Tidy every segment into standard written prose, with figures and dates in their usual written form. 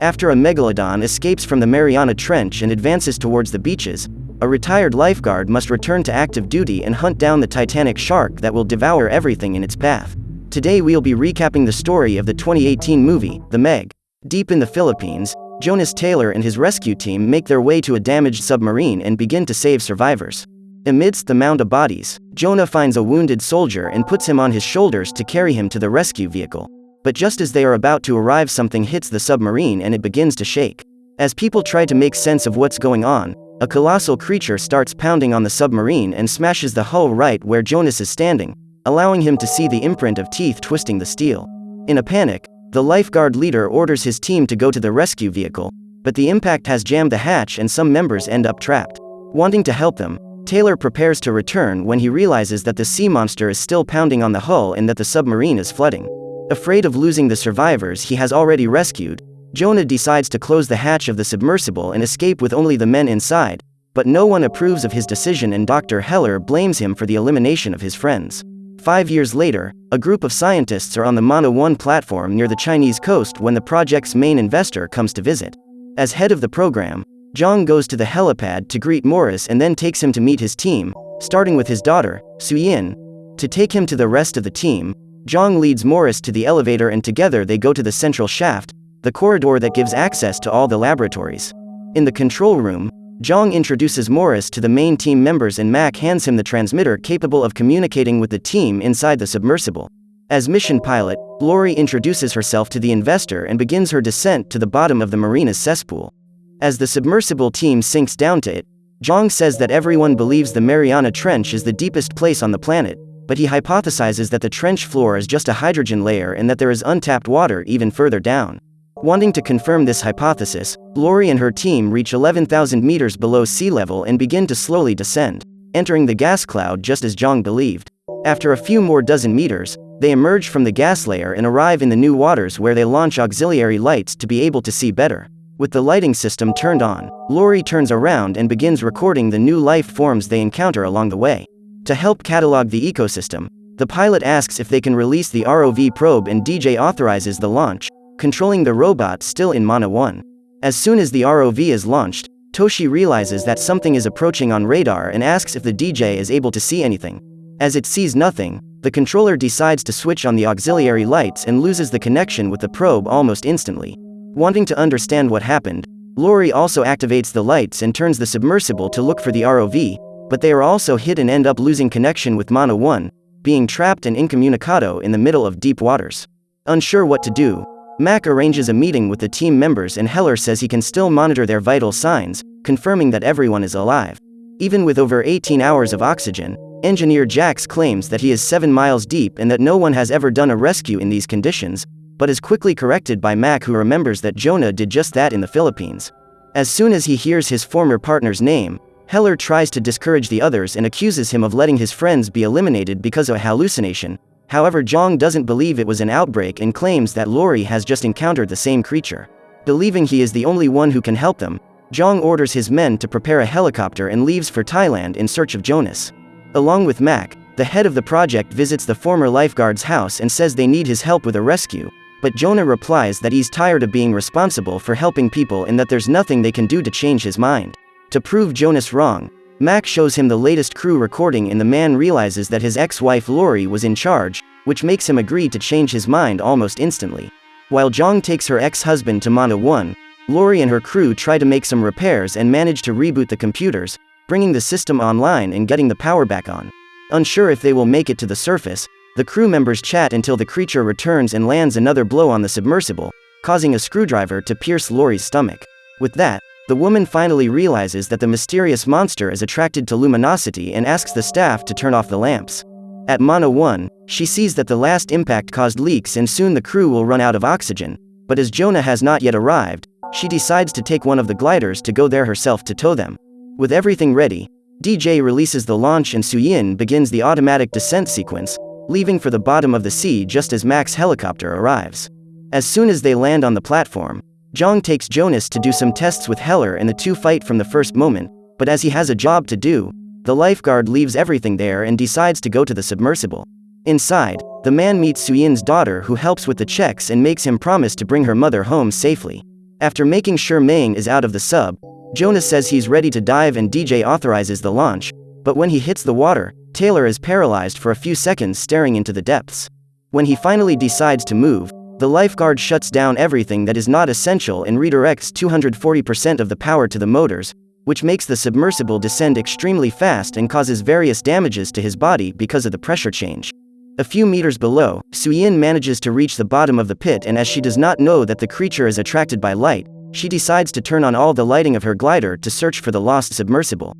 After a megalodon escapes from the Mariana Trench and advances towards the beaches, a retired lifeguard must return to active duty and hunt down the titanic shark that will devour everything in its path. Today we'll be recapping the story of the 2018 movie, The Meg. Deep in the Philippines, Jonas Taylor and his rescue team make their way to a damaged submarine and begin to save survivors. Amidst the mound of bodies, Jonah finds a wounded soldier and puts him on his shoulders to carry him to the rescue vehicle. But just as they are about to arrive, something hits the submarine and it begins to shake. As people try to make sense of what's going on, a colossal creature starts pounding on the submarine and smashes the hull right where Jonas is standing, allowing him to see the imprint of teeth twisting the steel. In a panic, the lifeguard leader orders his team to go to the rescue vehicle, but the impact has jammed the hatch and some members end up trapped. Wanting to help them, Taylor prepares to return when he realizes that the sea monster is still pounding on the hull and that the submarine is flooding. Afraid of losing the survivors he has already rescued, Jonah decides to close the hatch of the submersible and escape with only the men inside, but no one approves of his decision and Dr. Heller blames him for the elimination of his friends. 5 years later, a group of scientists are on the Mana 1 platform near the Chinese coast when the project's main investor comes to visit. As head of the program, Zhang goes to the helipad to greet Morris and then takes him to meet his team, starting with his daughter, Suyin. To take him to the rest of the team, Zhang leads Morris to the elevator and together they go to the central shaft, the corridor that gives access to all the laboratories. In the control room, Zhang introduces Morris to the main team members and Mac hands him the transmitter capable of communicating with the team inside the submersible. As mission pilot, Lori introduces herself to the investor and begins her descent to the bottom of the marina's cesspool. As the submersible team sinks down to it, Zhang says that everyone believes the Mariana Trench is the deepest place on the planet, but he hypothesizes that the trench floor is just a hydrogen layer and that there is untapped water even further down. Wanting to confirm this hypothesis, Lori and her team reach 11,000 meters below sea level and begin to slowly descend, entering the gas cloud just as Zhang believed. After a few more dozen meters, they emerge from the gas layer and arrive in the new waters where they launch auxiliary lights to be able to see better. With the lighting system turned on, Lori turns around and begins recording the new life forms they encounter along the way. To help catalog the ecosystem, the pilot asks if they can release the ROV probe and DJ authorizes the launch, controlling the robot still in Mana 1. As soon as the ROV is launched, Toshi realizes that something is approaching on radar and asks if the DJ is able to see anything. As it sees nothing, the controller decides to switch on the auxiliary lights and loses the connection with the probe almost instantly. Wanting to understand what happened, Lori also activates the lights and turns the submersible to look for the ROV, but they are also hit and end up losing connection with Mana 1, being trapped and incommunicado in the middle of deep waters. Unsure what to do, Mac arranges a meeting with the team members and Heller says he can still monitor their vital signs, confirming that everyone is alive. Even with over 18 hours of oxygen, Engineer Jax claims that he is 7 miles deep and that no one has ever done a rescue in these conditions, but is quickly corrected by Mac, who remembers that Jonah did just that in the Philippines. As soon as he hears his former partner's name, Heller tries to discourage the others and accuses him of letting his friends be eliminated because of a hallucination. However, Zhang doesn't believe it was an outbreak and claims that Lori has just encountered the same creature. Believing he is the only one who can help them, Zhang orders his men to prepare a helicopter and leaves for Thailand in search of Jonas. Along with Mac, the head of the project visits the former lifeguard's house and says they need his help with a rescue, but Jonah replies that he's tired of being responsible for helping people and that there's nothing they can do to change his mind. To prove Jonas wrong, Mac shows him the latest crew recording and the man realizes that his ex-wife Lori was in charge, which makes him agree to change his mind almost instantly. While Zhang takes her ex-husband to Mana 1, Lori and her crew try to make some repairs and manage to reboot the computers, bringing the system online and getting the power back on. Unsure if they will make it to the surface, the crew members chat until the creature returns and lands another blow on the submersible, causing a screwdriver to pierce Lori's stomach. With that, the woman finally realizes that the mysterious monster is attracted to luminosity and asks the staff to turn off the lamps. At Mana 1, she sees that the last impact caused leaks and soon the crew will run out of oxygen, but as Jonah has not yet arrived, she decides to take one of the gliders to go there herself to tow them. With everything ready, DJ releases the launch and Suyin begins the automatic descent sequence, leaving for the bottom of the sea just as Mac's helicopter arrives. As soon as they land on the platform, Zhang takes Jonas to do some tests with Heller and the two fight from the first moment, but as he has a job to do, the lifeguard leaves everything there and decides to go to the submersible. Inside, the man meets Suyin's daughter who helps with the checks and makes him promise to bring her mother home safely. After making sure Meng is out of the sub, Jonas says he's ready to dive and DJ authorizes the launch, but when he hits the water, Taylor is paralyzed for a few seconds staring into the depths. When he finally decides to move, the lifeguard shuts down everything that is not essential and redirects 240% of the power to the motors, which makes the submersible descend extremely fast and causes various damages to his body because of the pressure change. A few meters below, Suyin manages to reach the bottom of the pit, and as she does not know that the creature is attracted by light, she decides to turn on all the lighting of her glider to search for the lost submersible.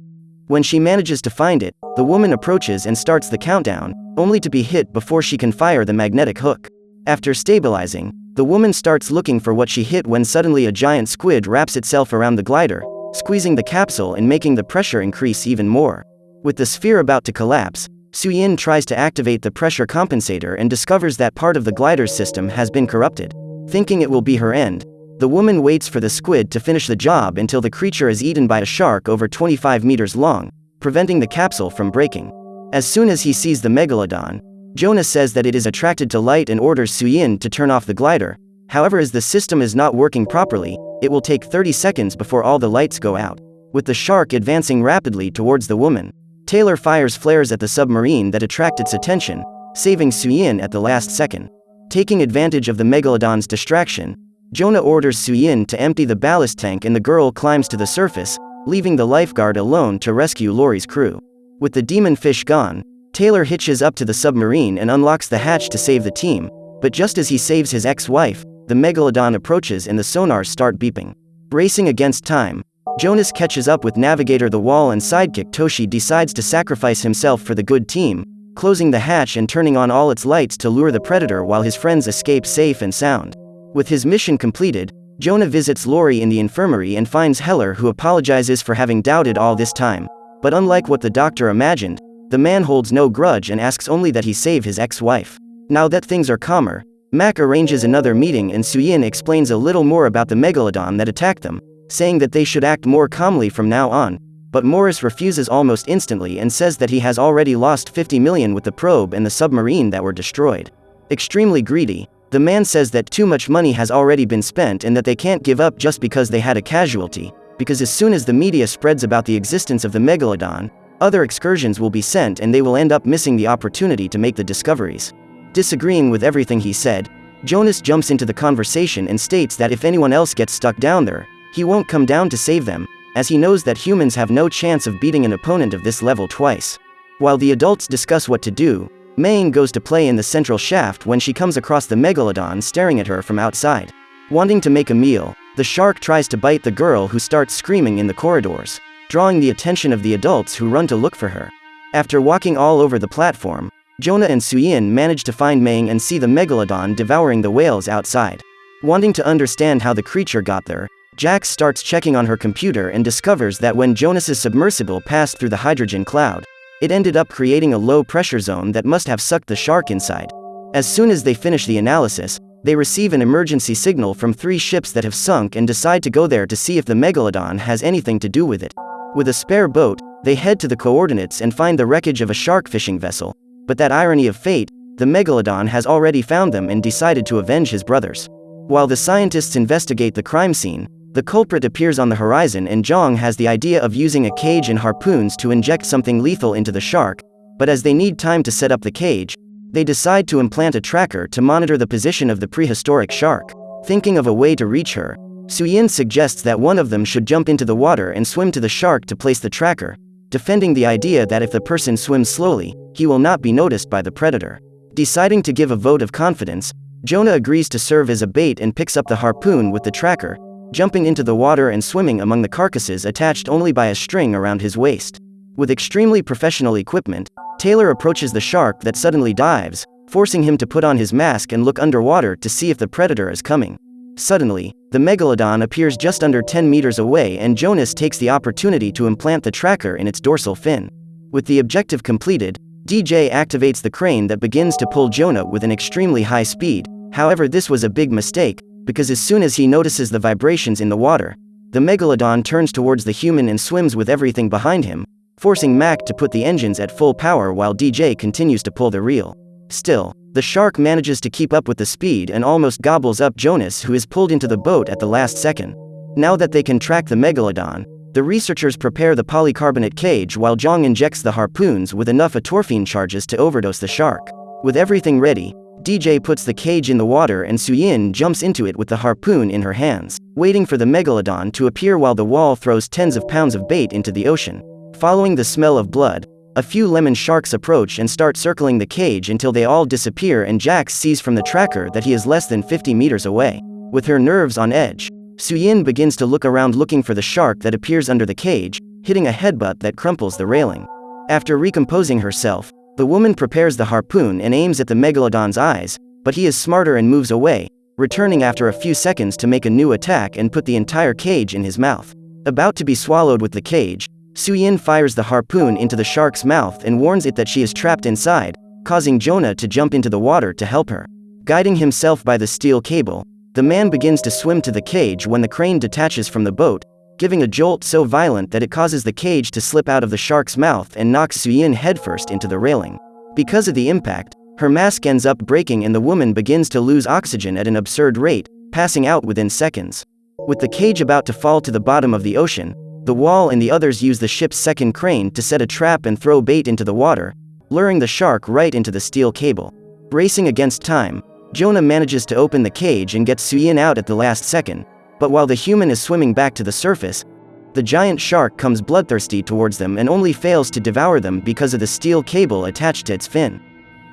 When she manages to find it, the woman approaches and starts the countdown, only to be hit before she can fire the magnetic hook. After stabilizing, the woman starts looking for what she hit when suddenly a giant squid wraps itself around the glider, squeezing the capsule and making the pressure increase even more. With the sphere about to collapse, Suyin tries to activate the pressure compensator and discovers that part of the glider's system has been corrupted. Thinking it will be her end, the woman waits for the squid to finish the job until the creature is eaten by a shark over 25 meters long, preventing the capsule from breaking. As soon as he sees the megalodon, Jonas says that it is attracted to light and orders Suyin to turn off the glider. However, as the system is not working properly, it will take 30 seconds before all the lights go out. With the shark advancing rapidly towards the woman, Taylor fires flares at the submarine that attract its attention, saving Suyin at the last second. Taking advantage of the megalodon's distraction, Jonah orders Suyin to empty the ballast tank and the girl climbs to the surface, leaving the lifeguard alone to rescue Lori's crew. With the demon fish gone, Taylor hitches up to the submarine and unlocks the hatch to save the team, but just as he saves his ex-wife, the megalodon approaches and the sonars start beeping. Racing against time, Jonas catches up with navigator The Wall and sidekick Toshi decides to sacrifice himself for the good team, closing the hatch and turning on all its lights to lure the predator while his friends escape safe and sound. With his mission completed, Jonah visits Lori in the infirmary and finds Heller, who apologizes for having doubted all this time. But unlike what the doctor imagined, the man holds no grudge and asks only that he save his ex-wife. Now that things are calmer, Mac arranges another meeting and Suyin explains a little more about the megalodon that attacked them, saying that they should act more calmly from now on, but Morris refuses almost instantly and says that he has already lost 50 million with the probe and the submarine that were destroyed. Extremely greedy, the man says that too much money has already been spent and that they can't give up just because they had a casualty, because as soon as the media spreads about the existence of the megalodon, other excursions will be sent and they will end up missing the opportunity to make the discoveries. Disagreeing with everything he said, Jonas jumps into the conversation and states that if anyone else gets stuck down there, he won't come down to save them, as he knows that humans have no chance of beating an opponent of this level twice. While the adults discuss what to do, Meng goes to play in the central shaft when she comes across the megalodon staring at her from outside. Wanting to make a meal, the shark tries to bite the girl, who starts screaming in the corridors, drawing the attention of the adults who run to look for her. After walking all over the platform, Jonah and Suyin manage to find Meng and see the megalodon devouring the whales outside. Wanting to understand how the creature got there, Jax starts checking on her computer and discovers that when Jonas's submersible passed through the hydrogen cloud, it ended up creating a low-pressure zone that must have sucked the shark inside. As soon as they finish the analysis, they receive an emergency signal from 3 ships that have sunk and decide to go there to see if the megalodon has anything to do with it. With a spare boat, they head to the coordinates and find the wreckage of a shark fishing vessel, but that irony of fate, the megalodon has already found them and decided to avenge his brothers. While the scientists investigate the crime scene, the culprit appears on the horizon and Zhang has the idea of using a cage and harpoons to inject something lethal into the shark, but as they need time to set up the cage, they decide to implant a tracker to monitor the position of the prehistoric shark. Thinking of a way to reach her, Suyin suggests that one of them should jump into the water and swim to the shark to place the tracker, defending the idea that if the person swims slowly, he will not be noticed by the predator. Deciding to give a vote of confidence, Jonah agrees to serve as a bait and picks up the harpoon with the tracker, jumping into the water and swimming among the carcasses attached only by a string around his waist. With extremely professional equipment, Taylor approaches the shark that suddenly dives, forcing him to put on his mask and look underwater to see if the predator is coming. Suddenly, the megalodon appears just under 10 meters away and Jonas takes the opportunity to implant the tracker in its dorsal fin. With the objective completed, DJ activates the crane that begins to pull Jonah with an extremely high speed. However, this was a big mistake, because as soon as he notices the vibrations in the water, the megalodon turns towards the human and swims with everything behind him, forcing Mac to put the engines at full power while DJ continues to pull the reel. Still, The shark manages to keep up with the speed and almost gobbles up Jonas, who is pulled into the boat at the last second. Now that they can track the megalodon, the researchers prepare the polycarbonate cage while Zhang injects the harpoons with enough atorphine charges to overdose the shark. With everything ready, DJ puts the cage in the water and Suyin jumps into it with the harpoon in her hands, waiting for the megalodon to appear while the wall throws tens of pounds of bait into the ocean. Following the smell of blood, a few lemon sharks approach and start circling the cage until they all disappear and Jax sees from the tracker that he is less than 50 meters away. With her nerves on edge, Suyin begins to look around looking for the shark that appears under the cage, hitting a headbutt that crumples the railing. After recomposing herself, the woman prepares the harpoon and aims at the megalodon's eyes, but he is smarter and moves away, returning after a few seconds to make a new attack and put the entire cage in his mouth. About to be swallowed with the cage, Suyin fires the harpoon into the shark's mouth and warns it that she is trapped inside, causing Jonah to jump into the water to help her. Guiding himself by the steel cable, the man begins to swim to the cage when the crane detaches from the boat, giving a jolt so violent that it causes the cage to slip out of the shark's mouth and knocks Suyin headfirst into the railing. Because of the impact, her mask ends up breaking and the woman begins to lose oxygen at an absurd rate, passing out within seconds. With the cage about to fall to the bottom of the ocean, the wall and the others use the ship's second crane to set a trap and throw bait into the water, luring the shark right into the steel cable. Racing against time, Jonah manages to open the cage and gets Suyin out at the last second, but while the human is swimming back to the surface, the giant shark comes bloodthirsty towards them and only fails to devour them because of the steel cable attached to its fin.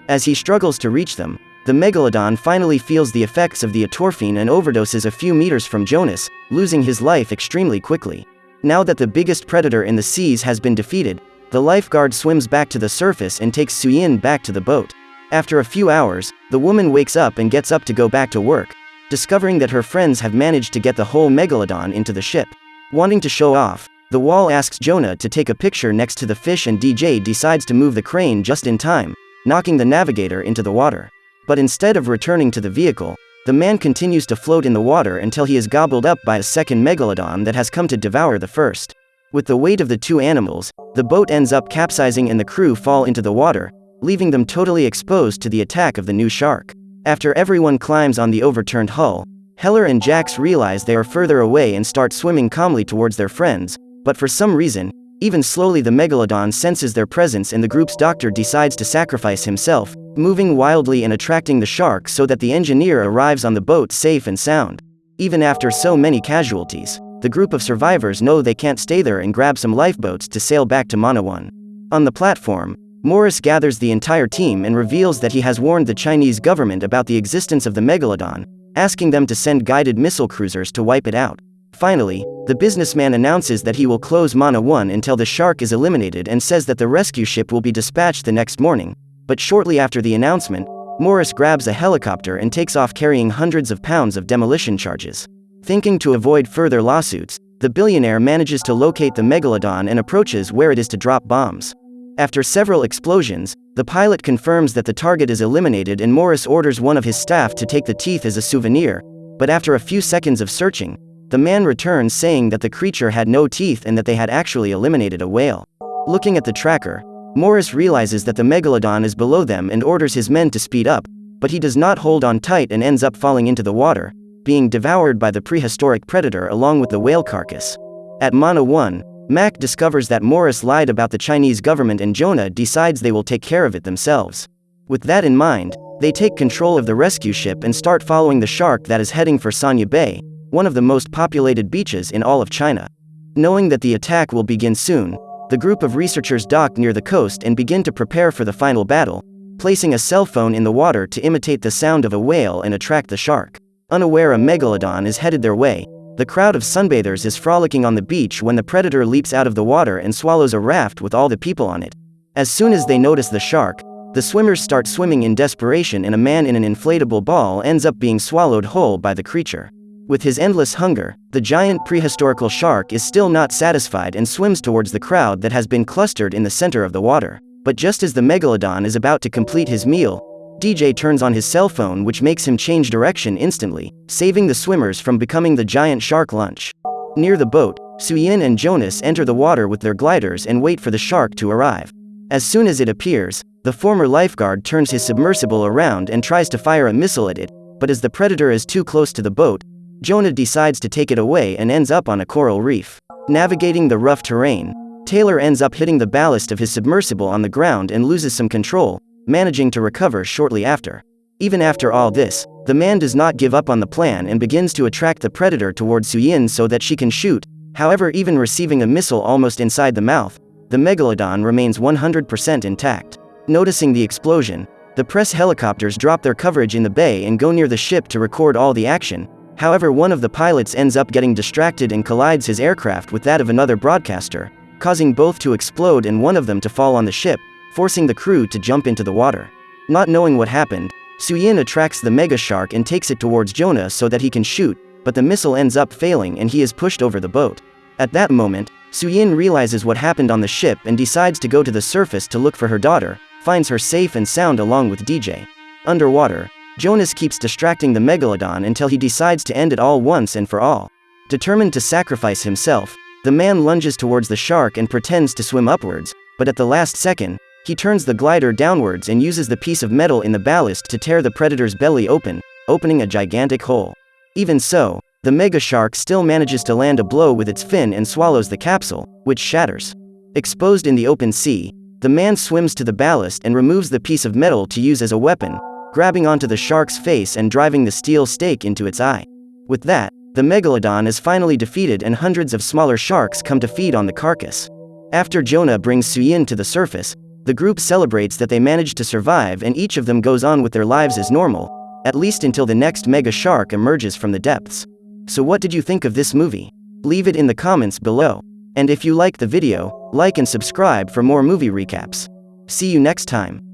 As he struggles to reach them, the megalodon finally feels the effects of the atorphine and overdoses a few meters from Jonas, losing his life extremely quickly. Now that the biggest predator in the seas has been defeated, the lifeguard swims back to the surface and takes Suyin back to the boat. After a few hours, the woman wakes up and gets up to go back to work, discovering that her friends have managed to get the whole megalodon into the ship. Wanting to show off, the wall asks Jonah to take a picture next to the fish and DJ decides to move the crane just in time, knocking the navigator into the water. But instead of returning to the vehicle, the man continues to float in the water until he is gobbled up by a second megalodon that has come to devour the first. With the weight of the two animals, the boat ends up capsizing and the crew fall into the water, leaving them totally exposed to the attack of the new shark. After everyone climbs on the overturned hull, Heller and Jax realize they are further away and start swimming calmly towards their friends, but for some reason, even slowly the megalodon senses their presence and the group's doctor decides to sacrifice himself, moving wildly and attracting the shark so that the engineer arrives on the boat safe and sound. Even after so many casualties, the group of survivors know they can't stay there and grab some lifeboats to sail back to Mana 1. On the platform, Morris gathers the entire team and reveals that he has warned the Chinese government about the existence of the megalodon, asking them to send guided missile cruisers to wipe it out. Finally, the businessman announces that he will close Mana 1 until the shark is eliminated and says that the rescue ship will be dispatched the next morning, but shortly after the announcement, Morris grabs a helicopter and takes off carrying hundreds of pounds of demolition charges. Thinking to avoid further lawsuits, the billionaire manages to locate the megalodon and approaches where it is to drop bombs. After several explosions, the pilot confirms that the target is eliminated and Morris orders one of his staff to take the teeth as a souvenir, but after a few seconds of searching, the man returns saying that the creature had no teeth and that they had actually eliminated a whale. Looking at the tracker, Morris realizes that the megalodon is below them and orders his men to speed up, but he does not hold on tight and ends up falling into the water, being devoured by the prehistoric predator along with the whale carcass. At Mana 1, Mac discovers that Morris lied about the Chinese government and Jonah decides they will take care of it themselves. With that in mind, they take control of the rescue ship and start following the shark that is heading for Sanya Bay, one of the most populated beaches in all of China. Knowing that the attack will begin soon, the group of researchers dock near the coast and begin to prepare for the final battle, placing a cell phone in the water to imitate the sound of a whale and attract the shark. Unaware a megalodon is headed their way, the crowd of sunbathers is frolicking on the beach when the predator leaps out of the water and swallows a raft with all the people on it. As soon as they notice the shark, the swimmers start swimming in desperation and a man in an inflatable ball ends up being swallowed whole by the creature. With his endless hunger, the giant prehistorical shark is still not satisfied and swims towards the crowd that has been clustered in the center of the water. But just as the megalodon is about to complete his meal, DJ turns on his cell phone, which makes him change direction instantly, saving the swimmers from becoming the giant shark lunch. Near the boat, Suyin and Jonas enter the water with their gliders and wait for the shark to arrive. As soon as it appears, The former lifeguard turns his submersible around and tries to fire a missile at it, but as the predator is too close to the boat, Jonah decides to take it away and ends up on a coral reef. Navigating the rough terrain, Taylor ends up hitting the ballast of his submersible on the ground and loses some control, managing to recover shortly after. Even after all this, the man does not give up on the plan and begins to attract the predator towards Suyin so that she can shoot. However, even receiving a missile almost inside the mouth, the megalodon remains 100% intact. Noticing the explosion, the press helicopters drop their coverage in the bay and go near the ship to record all the action. However, one of the pilots ends up getting distracted and collides his aircraft with that of another broadcaster, causing both to explode and one of them to fall on the ship, forcing the crew to jump into the water. Not knowing what happened, Suyin attracts the mega shark and takes it towards Jonah so that he can shoot, but the missile ends up failing and he is pushed over the boat. At that moment, Suyin realizes what happened on the ship and decides to go to the surface to look for her daughter, finds her safe and sound along with DJ. Underwater, Jonas keeps distracting the megalodon until he decides to end it all once and for all. Determined to sacrifice himself, the man lunges towards the shark and pretends to swim upwards, but at the last second, he turns the glider downwards and uses the piece of metal in the ballast to tear the predator's belly open, opening a gigantic hole. Even so, the mega shark still manages to land a blow with its fin and swallows the capsule, which shatters. Exposed in the open sea, the man swims to the ballast and removes the piece of metal to use as a weapon, grabbing onto the shark's face and driving the steel stake into its eye. With that, the megalodon is finally defeated and hundreds of smaller sharks come to feed on the carcass. After Jonah brings Suyin to the surface, the group celebrates that they managed to survive and each of them goes on with their lives as normal, at least until the next mega shark emerges from the depths. So what did you think of this movie? Leave it in the comments below. And if you like the video, like and subscribe for more movie recaps. See you next time.